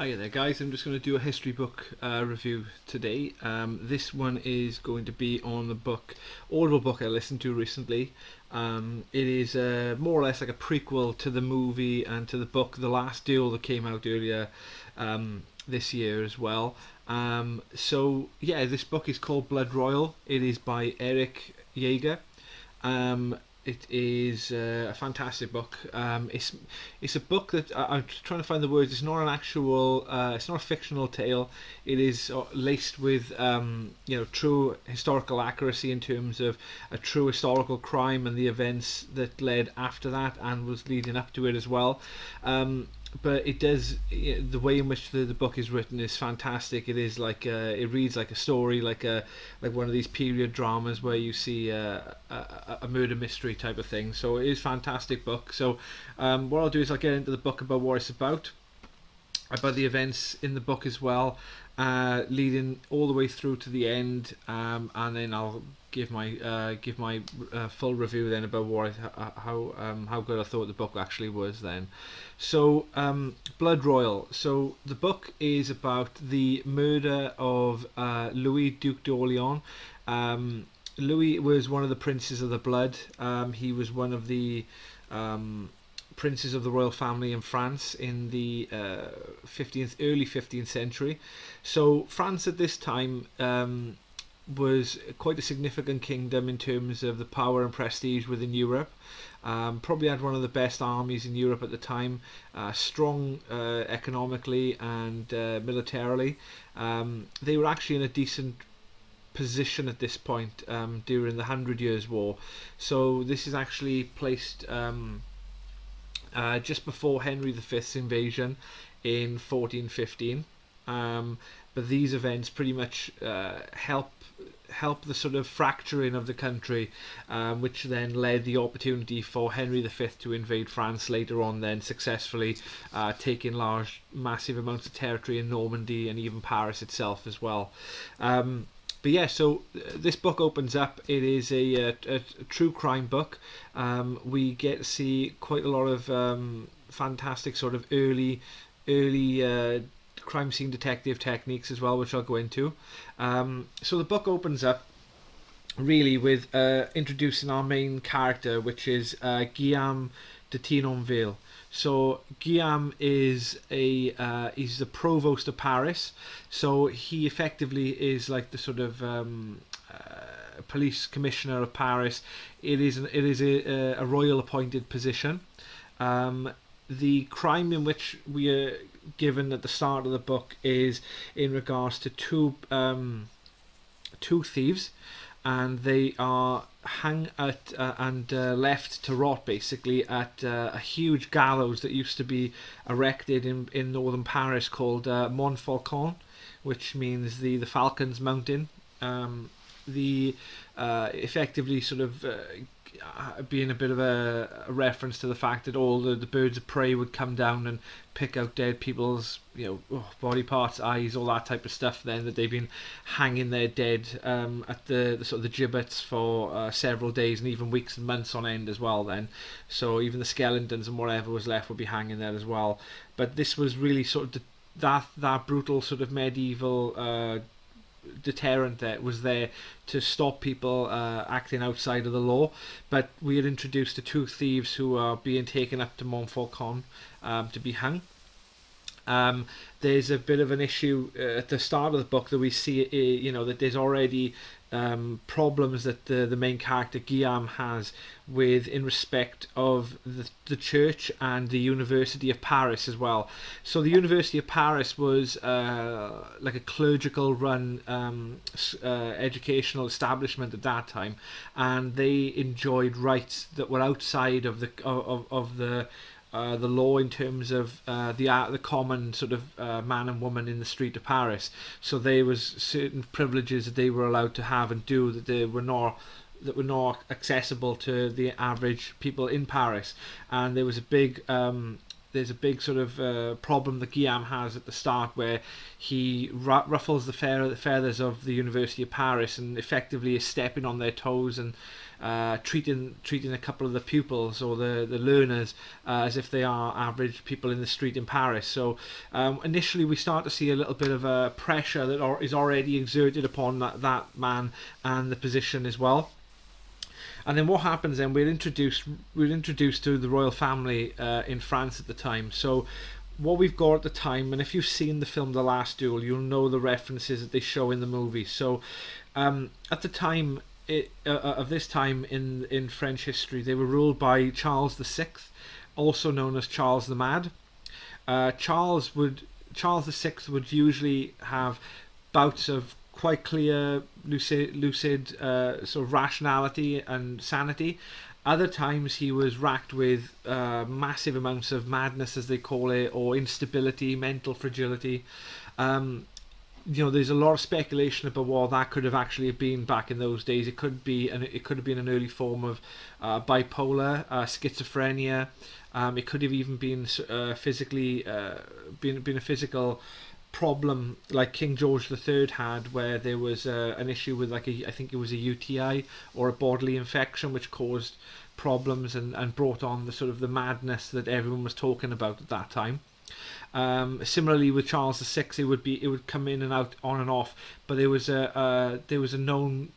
Hi there guys, I'm just going to do a history book review today. This one is going to be on the Audible book I listened to recently. It is more or less like a prequel to the movie and to the book The Last Duel that came out earlier this year as well. So yeah, this book is called Blood Royal. It is by Eric Jager. Um, it is a fantastic book. It's a book that I'm trying to find the words. It's not an actual. It's not a fictional tale. It is laced with true historical accuracy in terms of a true historical crime and the events that led after that and was leading up to it as well. But it does, the way in which the book is written is fantastic. It is like it reads like a story, like one of these period dramas where you see a murder mystery type of thing. So it is a fantastic book. So what I'll do is I'll get into the book about what it's about the events in the book as well, leading all the way through to the end, and then I'll give my full review then about how good I thought the book actually was then. So Blood Royal. So the book is about the murder of Louis, Duke d'Orléans. Louis was one of the princes of the blood. He was one of the princes of the royal family in France in the early 15th century. So France at this time was quite a significant kingdom in terms of the power and prestige within Europe. Probably had one of the best armies in Europe at the time, strong economically and militarily. They were actually in a decent position at this point during the Hundred Years' War. So this is actually placed just before Henry V's invasion in 1415. But these events pretty much help the sort of fracturing of the country, which then led the opportunity for Henry V to invade France later on, then successfully taking massive amounts of territory in Normandy and even Paris itself as well. But yeah, so this book opens up. It is a true crime book. We get to see quite a lot of fantastic sort of early crime scene detective techniques as well, which I'll go into. So the book opens up really with introducing our main character, which is Guillaume de Tinonville. So Guillaume is he's the provost of Paris. So he effectively is like the sort of police commissioner of Paris. It is a royal appointed position. The crime in which we are given at the start of the book is in regards to two thieves, and they are hung at and left to rot basically at a huge gallows that used to be erected in northern Paris called Montfaucon, which means the Falcon's Mountain. The effectively sort of being a bit of a reference to the fact that all the birds of prey would come down and pick out dead people's body parts, eyes, all that type of stuff. Then that they've been hanging their dead at the sort of the gibbets for several days and even weeks and months on end as well. Then, so even the skeletons and whatever was left would be hanging there as well. But this was really sort of that brutal sort of medieval deterrent that was there to stop people acting outside of the law. But we had introduced the two thieves who are being taken up to Montfaucon to be hung. There's a bit of an issue at the start of the book that we see, that there's already problems that the main character Guillaume has with in respect of the church and the University of Paris as well. So the University of Paris was like a clerical run educational establishment at that time, and they enjoyed rights that were outside of the law in terms of the common sort of man and woman in the street of Paris. So there was certain privileges that they were allowed to have and do that they were not accessible to the average people in Paris. And there was there's a big sort of problem that Guillaume has at the start, where he ruffles the feathers of the University of Paris and effectively is stepping on their toes and treating a couple of the pupils or the learners as if they are average people in the street in Paris. So initially we start to see a little bit of a pressure that is already exerted upon that man and the position as well. And then what happens then? We're introduced to the royal family in France at the time. So what we've got at the time, and if you've seen the film The Last Duel, you'll know the references that they show in the movie. So at the time of this time in French history, they were ruled by Charles VI, also known as Charles the Mad. Charles VI would usually have bouts of quite clear, lucid sort of rationality and sanity. Other times he was racked with massive amounts of madness, as they call it, or instability, mental fragility. There's a lot of speculation about what that could have actually been back in those days. It could have been an early form of bipolar, schizophrenia. It could have even been physically been a physical problem like King George III had, where there was an issue with I think it was a UTI or a bodily infection which caused problems and brought on the sort of the madness that everyone was talking about at that time. Similarly with Charles VI, it would come in and out, on and off, but there was a known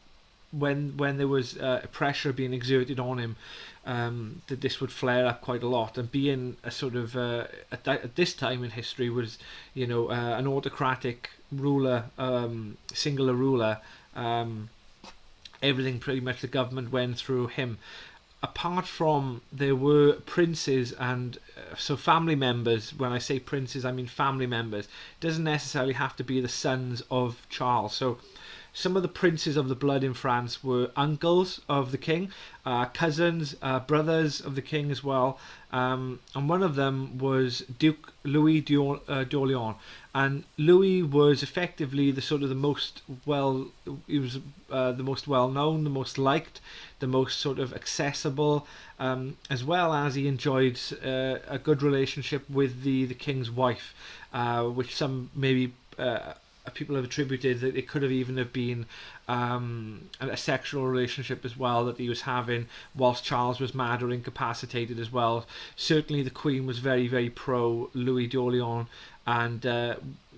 when there was pressure being exerted on him, that this would flare up quite a lot. And being a sort of at this time in history was an autocratic ruler, singular ruler. Everything, pretty much, the government went through him. Apart from, there were princes and so family members. When I say princes, I mean family members. It doesn't necessarily have to be the sons of Charles. So some of the princes of the blood in France were uncles of the king, cousins, brothers of the king as well. And one of them was Duke Louis d'Orléans. And Louis was effectively the most well known, the most liked, the most sort of accessible, as well as he enjoyed a good relationship with the king's wife, which some maybe people have attributed that it could have even have been a sexual relationship as well that he was having whilst Charles was mad or incapacitated as well. Certainly the Queen was very, very pro Louis d'Orléans, and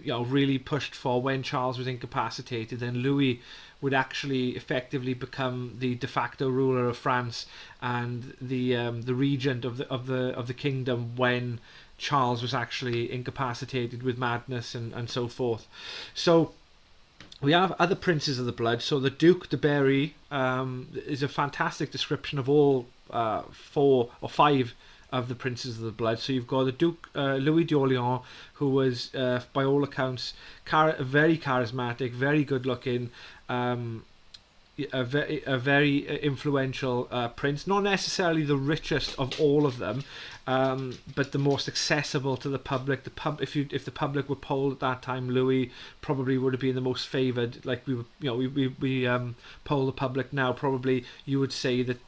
really pushed for, when Charles was incapacitated, then Louis would actually effectively become the de facto ruler of France and the regent of the kingdom when Charles was actually incapacitated with madness and so forth. So we have other princes of the blood. So the Duke de Berry is a fantastic description of all 4 or 5 of the princes of the blood. So you've got the Duke Louis d'Orléans, who was by all accounts very charismatic, very good looking, a very influential prince. Not necessarily the richest of all of them, but the most accessible to the public. If the public were polled at that time, Louis probably would have been the most favoured. Like we poll the public now, probably you would say that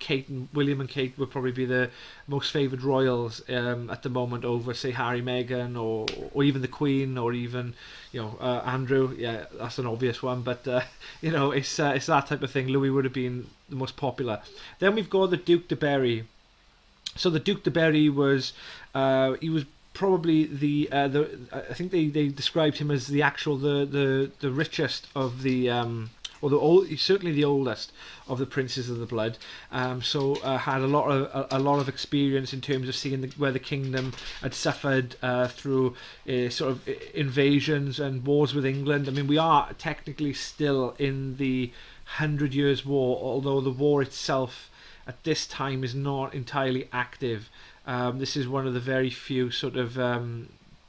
William and Kate would probably be the most favoured royals at the moment over, say, Harry, Meghan, or even the Queen, or even Andrew. Yeah, that's an obvious one, but it's that type of thing. Louis would have been the most popular. Then we've got the Duke de Berry. So the Duke de Berry was probably I think they described him as the richest of the certainly the oldest of the princes of the blood. Had a lot of experience in terms of seeing where the kingdom had suffered through sort of invasions and wars with England. I mean, we are technically still in the 100 Years' War, although the war itself at this time is not entirely active. This is one of the very few sort of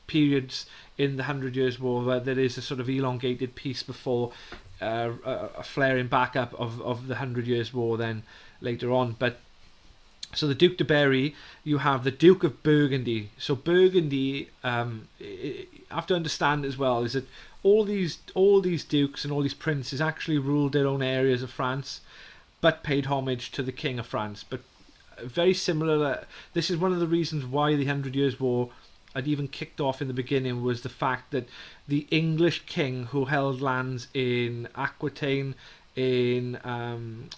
periods in the 100 Years' War where there is a sort of elongated peace before a flaring back up of the 100 Years' War then later on. But so the Duke de Berry, you have the Duke of Burgundy. So Burgundy, you have to understand as well, is that all these dukes and all these princes actually ruled their own areas of France, but paid homage to the King of France. But very similar. This is one of the reasons why the 100 Years' War had even kicked off in the beginning, was the fact that the English king, who held lands in Aquitaine, in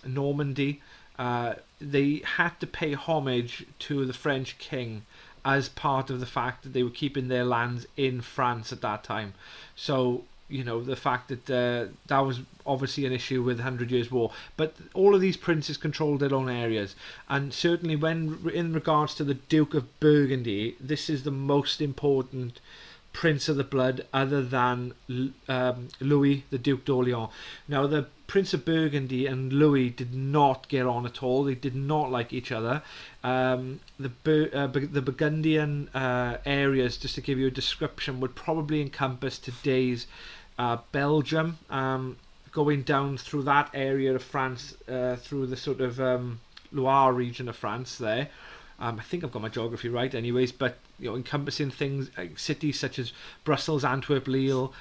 Normandy, they had to pay homage to the French king as part of the fact that they were keeping their lands in France at that time. So, you know, the fact that that was obviously an issue with the Hundred Years' War. But all of these princes controlled their own areas. And certainly when, in regards to the Duke of Burgundy, this is the most important Prince of the Blood other than Louis, the Duc d'Orléans. Now, the Prince of Burgundy and Louis did not get on at all. They did not like each other. The Burgundian areas, just to give you a description, would probably encompass today's Belgium, going down through that area of France, through the sort of Loire region of France there. I think I've got my geography right anyways, but you know, encompassing things like cities such as Brussels, Antwerp, Lille.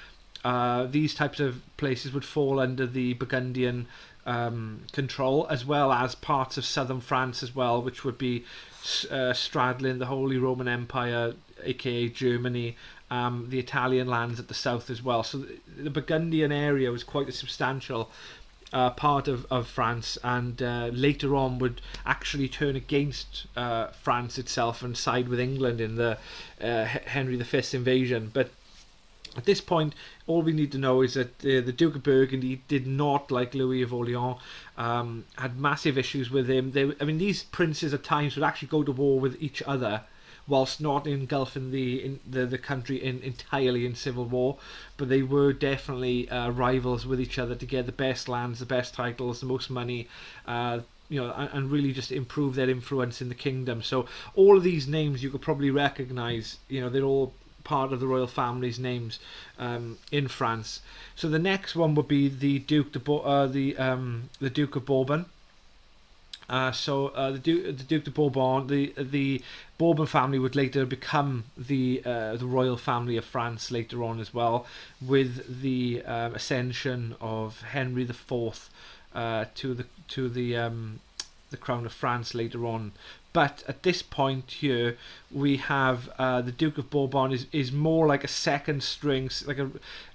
These types of places would fall under the Burgundian control, as well as parts of southern France as well, which would be straddling the Holy Roman Empire, aka Germany, the Italian lands at the south as well. So the Burgundian area was quite a substantial part of France, and later on would actually turn against France itself and side with England in the Henry V's invasion. But at this point, all we need to know is that the Duke of Burgundy did not like Louis of Orleans, had massive issues with him. These princes at times would actually go to war with each other, whilst not engulfing the country entirely in civil war, but they were definitely rivals with each other to get the best lands, the best titles, the most money, and really just improve their influence in the kingdom. So all of these names you could probably recognise. You know, they're all part of the royal family's names in France. So the next one would be the Duke of Bourbon. The Duke de Bourbon, the Bourbon family would later become the royal family of France later on as well, with the ascension of Henry IV to the crown of France later on. But at this point here, we have the Duke of Bourbon is more like a second string,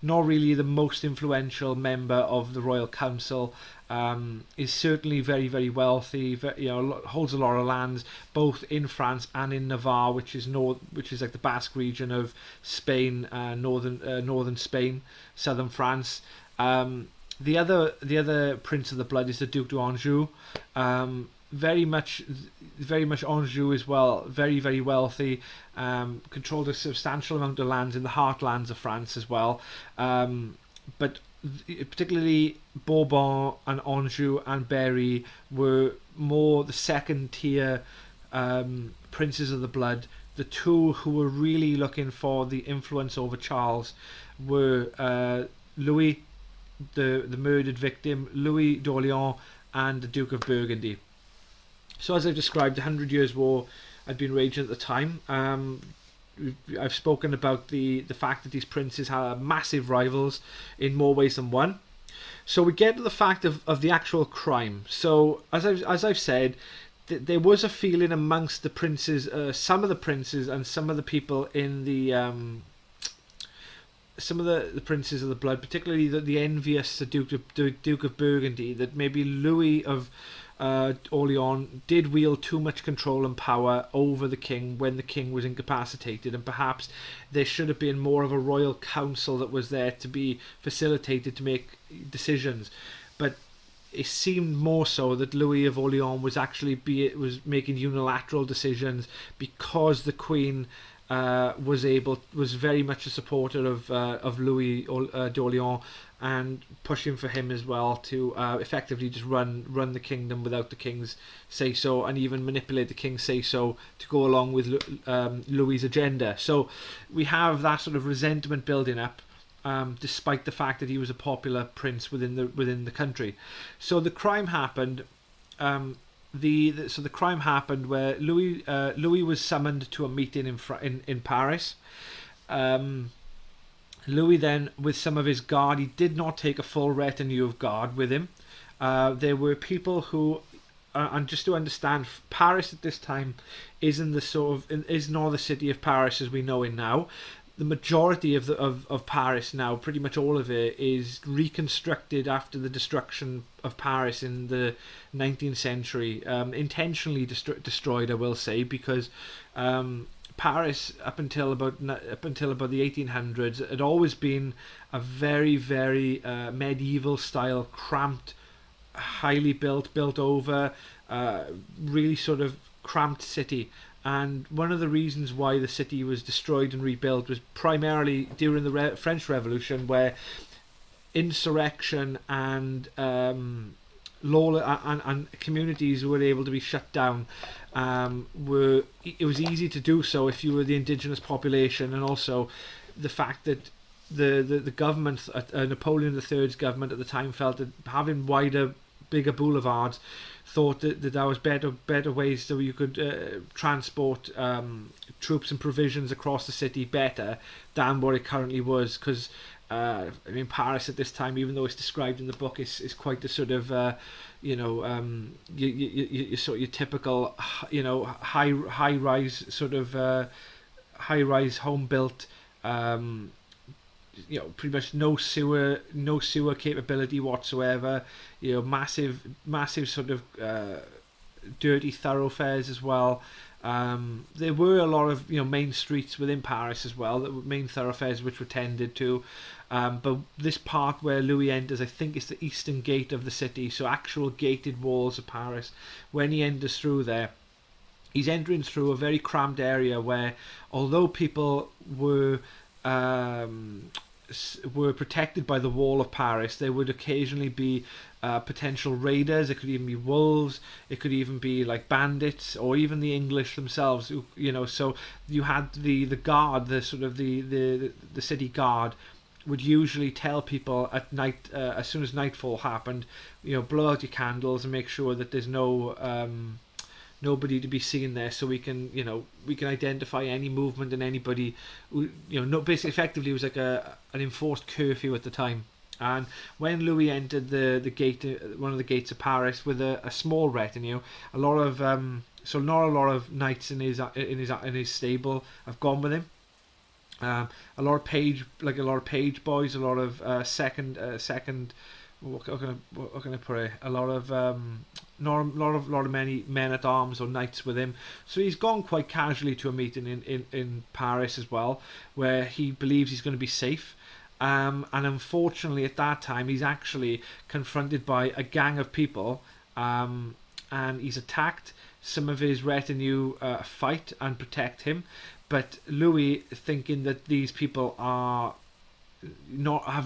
not really the most influential member of the royal council. Is certainly very, very wealthy. Holds a lot of lands both in France and in Navarre, which is like the Basque region of Spain, northern Spain, southern France. The other Prince of the Blood is the Duc d'Anjou. Very much Anjou as well. Very, very wealthy. Controlled a substantial amount of lands in the heartlands of France as well. But particularly Bourbon and Anjou and Berry were more the second tier princes of the blood. The two who were really looking for the influence over Charles were Louis, the murdered victim, Louis d'Orléans, and the Duke of Burgundy. So as I've described, the 100 Years' War had been raging at the time. I've spoken about the fact that these princes had massive rivals in more ways than one. So we get to the fact of the actual crime. So as I've said, there was a feeling amongst the princes, some of the princes and some of the people in the some of the princes of the blood, particularly the envious Duke of Burgundy, that maybe Louis of Orleans did wield too much control and power over the king when the king was incapacitated, and perhaps there should have been more of a royal council that was there to be facilitated to make decisions. But it seemed more so that Louis of Orleans was actually was making unilateral decisions because the queen was very much a supporter of Louis d'Orléans, and pushing for him as well to effectively just run the kingdom without the king's say so, and even manipulate the king's say so to go along with Louis's agenda. So we have that sort of resentment building up, despite the fact that he was a popular prince within the country. So the crime happened. The crime happened where Louis was summoned to a meeting in Paris. Louis then, with some of his guard, he did not take a full retinue of guard with him. There were people who, and just to understand, Paris at this time isn't the city of Paris as we know it now. the majority of Paris now, pretty much all of it, is reconstructed after the destruction of Paris in the 19th century. Intentionally destroyed, I will say, because Paris up until about the 1800s had always been a very, very medieval style, cramped, highly built over, really sort of cramped city. And one of the reasons why the city was destroyed and rebuilt was primarily during the French Revolution, where insurrection and and communities were able to be shut down. It was easy to do so if you were the indigenous population, and also the fact that the government, Napoleon III's government at the time, felt that having bigger boulevards, thought that there was better ways so you could transport troops and provisions across the city better than what it currently was. Because I mean, Paris at this time, even though it's described in the book, is quite the sort of your typical high rise sort of high rise home built. Pretty much no sewer capability whatsoever. Massive sort of dirty thoroughfares as well. There were a lot of main streets within Paris as well, that were main thoroughfares which were tended to. But this part where Louis enters, I think it's the eastern gate of the city, so actual gated walls of Paris. When he enters through there, he's entering through a very cramped area where, although people were protected by the wall of Paris, there would occasionally be potential raiders. It could even be wolves. It could even be like bandits, or even the English themselves. So you had the guard, the sort of the city guard, would usually tell people at night, as soon as nightfall happened, blow out your candles and make sure that there's nobody to be seen there, so we can identify any movement and anybody basically effectively it was like an enforced curfew at the time. And when Louis entered the gate, one of the gates of Paris, with a small retinue, a lot of not a lot of knights in his stable have gone with him. A lot of page boys, a lot of second. What can I put it? A lot of many men at arms or knights with him. So he's gone quite casually to a meeting in Paris as well, where he believes he's going to be safe. And unfortunately, at that time, he's actually confronted by a gang of people, and he's attacked. Some of his retinue fight and protect him, but Louis, thinking that these people have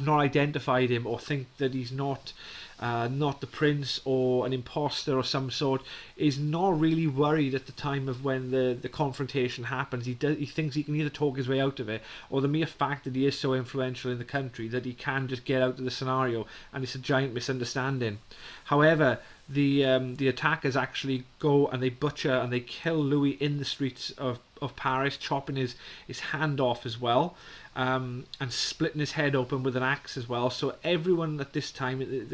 not identified him, or think that he's not the prince or an imposter or some sort, is not really worried at the time of when the confrontation happens. He thinks he can either talk his way out of it, or the mere fact that he is so influential in the country that he can just get out of the scenario, and it's a giant misunderstanding. However, the attackers actually go and they butcher and they kill Louis in the streets of Paris, chopping his hand off as well, and splitting his head open with an axe as well. So everyone at this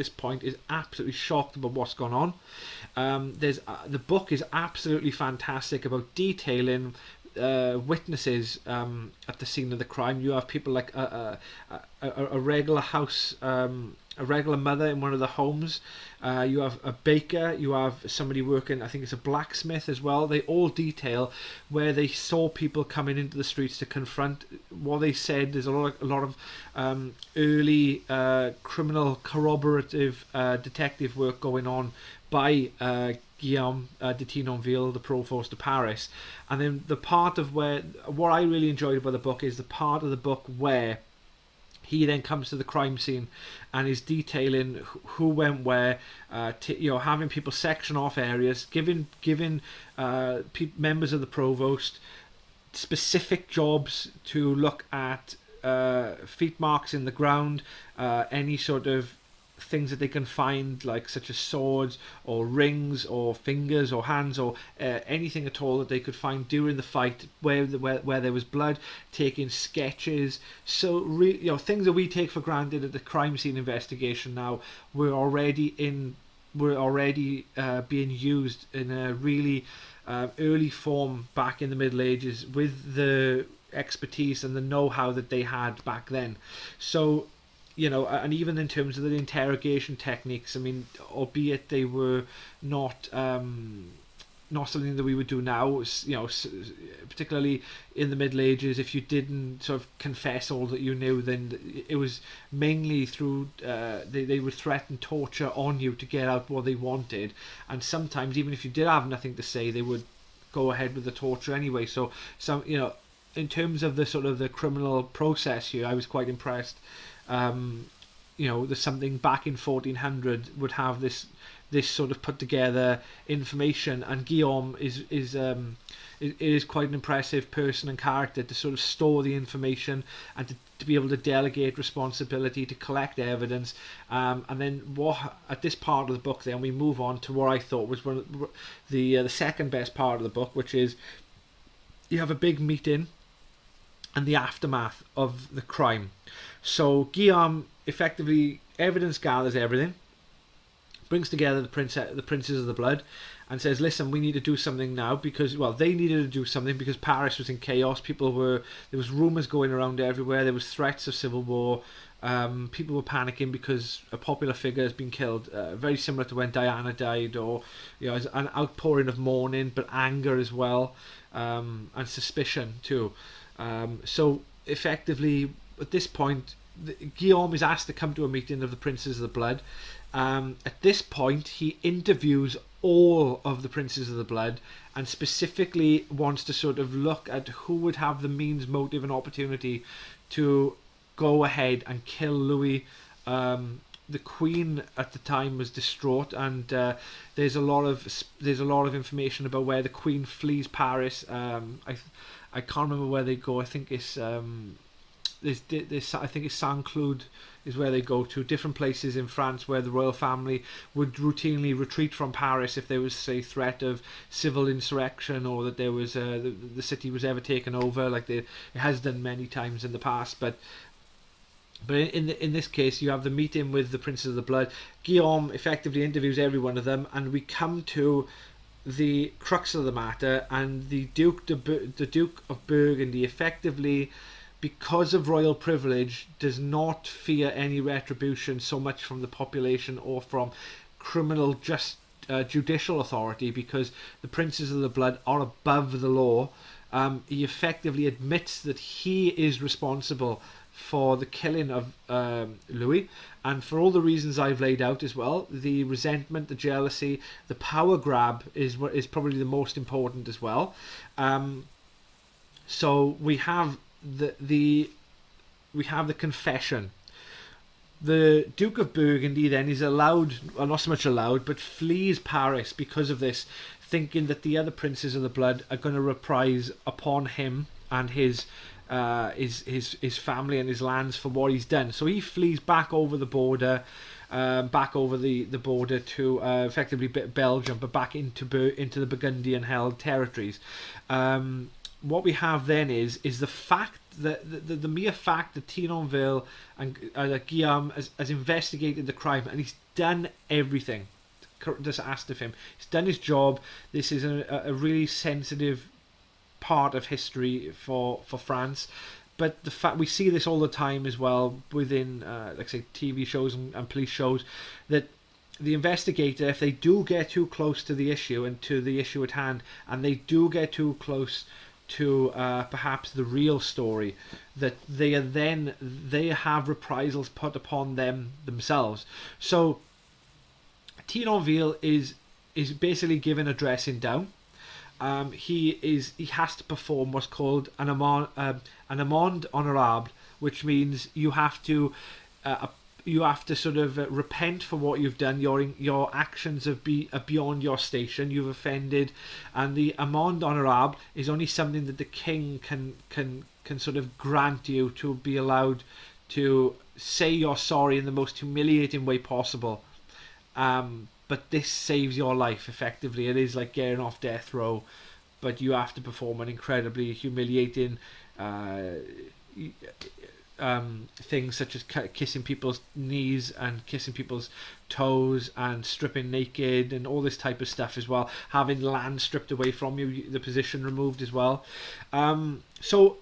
point is absolutely shocked about what's gone on. The book is absolutely fantastic about detailing witnesses at the scene of the crime. You have people like a regular house, a regular mother in one of the homes. You have a baker. You have somebody working, I think it's a blacksmith as well. They all detail where they saw people coming into the streets to confront what they said. There's a lot of early criminal corroborative detective work going on by Guillaume de Tinonville, the provost of Paris. And then the part of what I really enjoyed about the book is the part of the book where he then comes to the crime scene and is detailing who went where, having people section off areas, giving members of the provost specific jobs to look at feet marks in the ground, any sort of things that they can find, like such as swords or rings or fingers or hands or anything at all that they could find during the fight where there was blood, taking sketches. So things that we take for granted at the crime scene investigation now were already being used in a really early form back in the Middle Ages, with the expertise and the know-how that they had back then. So, you know, and even in terms of the interrogation techniques, I mean, albeit they were not not something that we would do now, you know, particularly in the Middle Ages. If you didn't sort of confess all that you knew, then it was mainly through they would threaten torture on you to get out what they wanted, and sometimes even if you did have nothing to say, they would go ahead with the torture anyway. So some, you know, in terms of the sort of the criminal process here, I was quite impressed. You know, there's something back in 1400 would have this sort of put together information, and Guillaume is quite an impressive person and character to sort of store the information and to be able to delegate responsibility to collect evidence, and then what at this part of the book, then we move on to what I thought was one of the second best part of the book, which is you have a big meeting and the aftermath of the crime. So Guillaume effectively evidence gathers everything, brings together the princes of the blood, and says, listen, we need to do something now, because, well, they needed to do something because Paris was in chaos. There was rumours going around everywhere, there was threats of civil war, people were panicking because a popular figure has been killed, very similar to when Diana died, or, you know, an outpouring of mourning, but anger as well, and suspicion too. So effectively, at this point, Guillaume is asked to come to a meeting of the Princes of the Blood. At this point, he interviews all of the Princes of the Blood and specifically wants to sort of look at who would have the means, motive, and opportunity to go ahead and kill Louis. The Queen at the time was distraught, and there's a lot of information about where the Queen flees Paris. I can't remember where they go. I think it's I think it's Saint-Cloud is where they go to. Different places in France where the royal family would routinely retreat from Paris if there was, say, threat of civil insurrection, or that there was the city was ever taken over, like it has done many times in the past. But in this case, you have the meeting with the Princes of the Blood. Guillaume effectively interviews every one of them, and we come to the crux of the matter, and the Duke of Burgundy effectively, because of royal privilege, does not fear any retribution so much from the population or from criminal judicial authority, because the Princes of the Blood are above the law. He effectively admits that he is responsible for the killing of Louis, and for all the reasons I've laid out as well. The resentment, the jealousy, the power grab is what is probably the most important as well. So we have the confession. The Duke of Burgundy then is allowed, well, not so much allowed, but flees Paris because of this, thinking that the other Princes of the Blood are going to reprise upon him and his family and his lands for what he's done. So he flees back over the border, the border to effectively Belgium, but back into the Burgundian held territories. What we have then is the fact that the mere fact that Tinonville and Guillaume has investigated the crime, and he's done everything just asked of him. He's done his job. This is a really sensitive part of history for France, but the fact we see this all the time as well within like say TV shows and police shows, that the investigator, if they do get too close to the issue and to the issue at hand, and they do get too close to perhaps the real story, that they have reprisals put upon themselves. So Tinonville is basically given a dressing down. He has to perform what's called an amende honorable, which means you have to sort of repent for what you've done. Your actions are beyond your station. You've offended, and the amende honorable is only something that the king can sort of grant you, to be allowed to say you're sorry in the most humiliating way possible. But this saves your life effectively. It is like getting off death row, but you have to perform an incredibly humiliating things such as kissing people's knees and kissing people's toes and stripping naked and all this type of stuff as well, having land stripped away from you, the position removed as well. So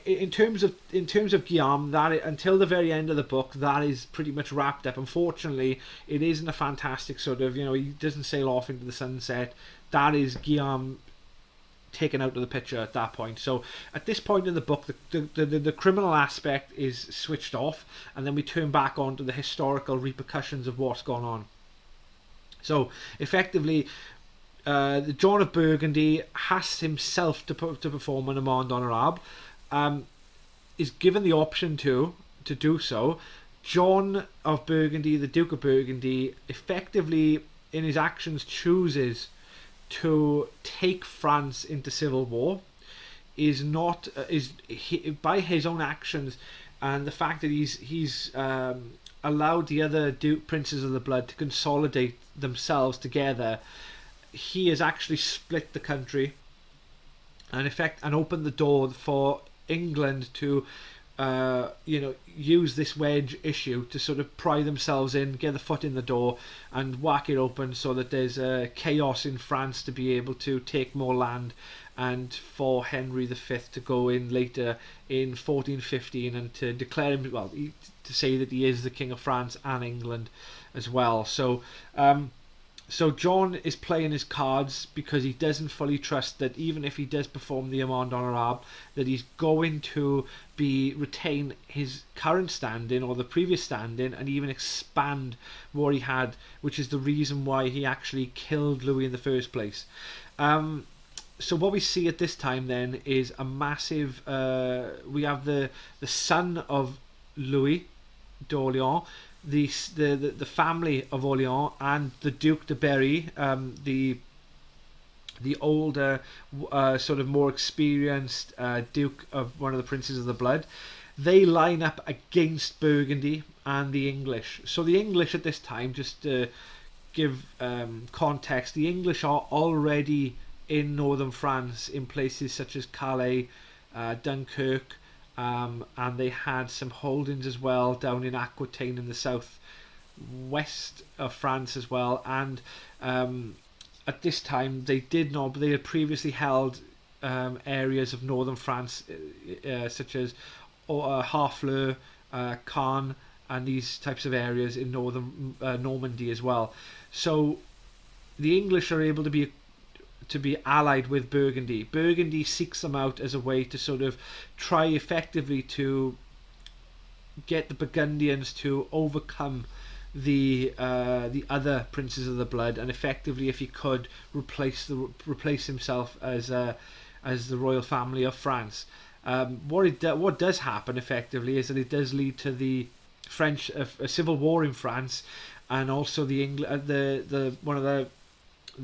in terms of Guillaume, until the very end of the book, that is pretty much wrapped up. Unfortunately, it isn't a fantastic sort of, he doesn't sail off into the sunset. That is Guillaume taken out of the picture at that point. So at this point in the book, the criminal aspect is switched off, and then we turn back on to the historical repercussions of what's gone on. So effectively, the John of Burgundy has himself to perform an amende honorable, is given the option to do so. John of Burgundy, the Duke of Burgundy, effectively in his actions chooses to take France into civil war. By his own actions and the fact that he's allowed the other princes of the blood to consolidate themselves together, he has actually split the country and opened the door for England to use this wedge issue to sort of pry themselves in, get the foot in the door, and whack it open so that there's chaos in France to be able to take more land, and for Henry V to go in later in 1415 and to declare him, to say that he is the King of France and England as well. So John is playing his cards because he doesn't fully trust that even if he does perform the amende honorable, that he's going to retain his current standing or the previous standing and even expand what he had, which is the reason why he actually killed Louis in the first place. So what we see at this time then is a massive. We have the son of Louis d'Orléans, the family of Orléans, and the Duke de Berry, the older, sort of more experienced Duke of one of the Princes of the Blood. They line up against Burgundy and the English. So the English at this time, just to give context, the English are already in northern France in places such as Calais, Dunkirk, and they had some holdings as well down in Aquitaine in the south west of France as well. And at this time they had previously held areas of northern France, such as Harfleur, Caen, and these types of areas in northern Normandy as well. So the English are able to be allied with Burgundy. Burgundy seeks them out as a way to sort of try effectively to get the Burgundians to overcome the other Princes of the Blood, and effectively, if he could, replace himself as the royal family of France. What does happen effectively is that it does lead to the French a civil war in France, and also the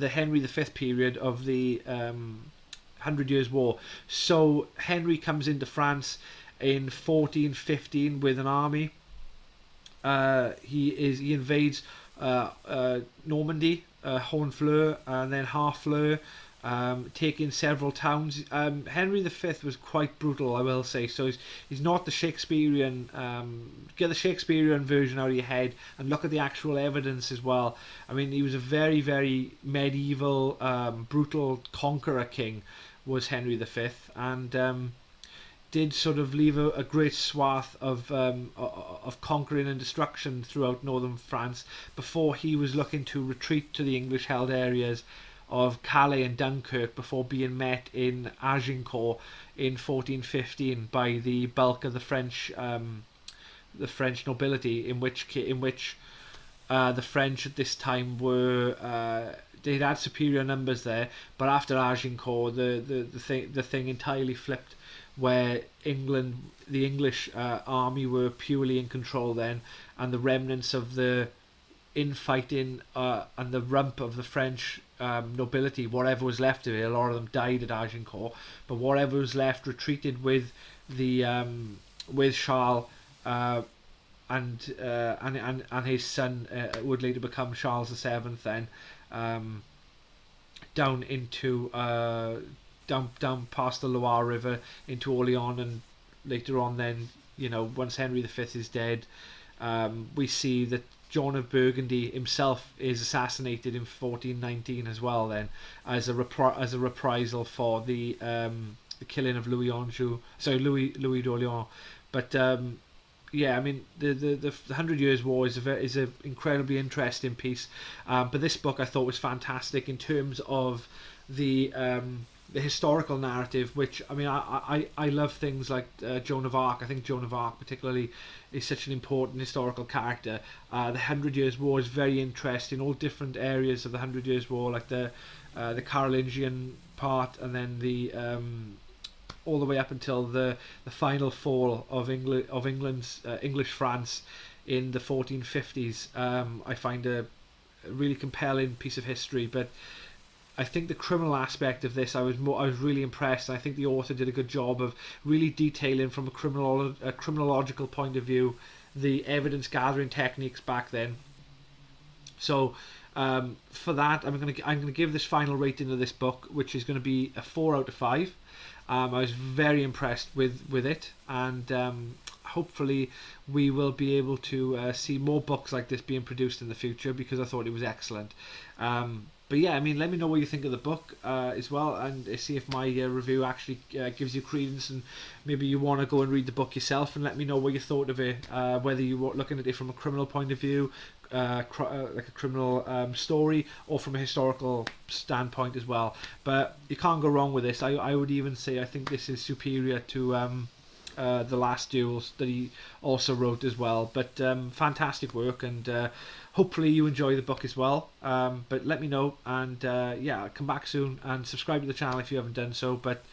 Henry V period of the 100 Years' War. So Henry comes into France in 1415 with an army. He invades Normandy, Honfleur, and then Harfleur, taking several towns. Henry V was quite brutal, I will say. So he's not the Shakespearean. Get the Shakespearean version out of your head and look at the actual evidence as well. I mean, he was a very, very medieval, brutal conqueror king, was Henry V, and did sort of leave a great swath of conquering and destruction throughout northern France before he was looking to retreat to the English-held areas of Calais and Dunkirk before being met in Agincourt in 1415 by the bulk of the French nobility, in which the French at this time were they'd had superior numbers there, but after Agincourt the thing entirely flipped, where the English army were purely in control then, and the remnants of the infighting and the rump of the French nobility, whatever was left of it, a lot of them died at Agincourt, but whatever was left retreated with Charles and his son would later become Charles VII then, down into down past the Loire River into Orléans, and later on then, once Henry V is dead, we see that John of Burgundy himself is assassinated in 1419 as well then, as a reprisal for the the killing of Louis d'Orléans. But yeah, I mean the 100 Years' War is a incredibly interesting piece. But this book I thought was fantastic in terms of the historical narrative, which I mean I love things like Joan of Arc. I think Joan of Arc particularly is such an important historical character. The 100 Years' War is very interesting. All different areas of the 100 Years' War, like the Carolingian part, and then the all the way up until the final fall of England's English France in the 1450s. I find a really compelling piece of history. But I think the criminal aspect of this, I was really impressed. I think the author did a good job of really detailing from a criminological point of view the evidence gathering techniques back then. So for that, I'm gonna give this final rating of this book, which is going to be a 4 out of 5. I was very impressed with it, and hopefully we will be able to see more books like this being produced in the future, because I thought it was excellent. But yeah, I mean, let me know what you think of the book as well, and see if my review actually gives you credence, and maybe you want to go and read the book yourself, and let me know what you thought of it, whether you were looking at it from a criminal point of view, like a criminal story, or from a historical standpoint as well. But you can't go wrong with this. I would even say I think this is superior to The Last Duels that he also wrote as well. But fantastic work, and hopefully you enjoy the book as well. But let me know, and yeah, come back soon and subscribe to the channel if you haven't done so. But